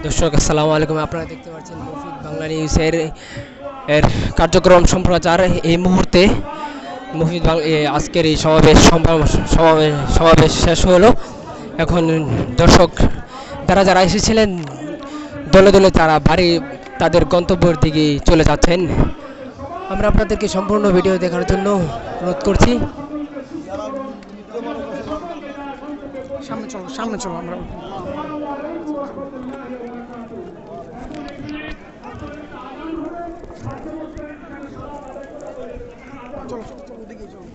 দর্শক আসসালামু আলাইকুম। আপনারা দেখতে পাচ্ছেন মফিদ বাংলা নিউজের এর কার্যক্রম সম্প্রচার এই মুহূর্তে আজকের এই সমাবেশ শেষ হলো। এখন দর্শক যারা যারা এসেছিলেন দলে দলে তারা তাদের গন্তব্যের দিকে চলে যাচ্ছেন। আমরা আপনাদেরকে সম্পূর্ণ ভিডিও দেখার জন্য অনুরোধ করছি। সামনে চলো, সামনে চলো, আমরা চলো চলো চলো, ওদিকে চলো।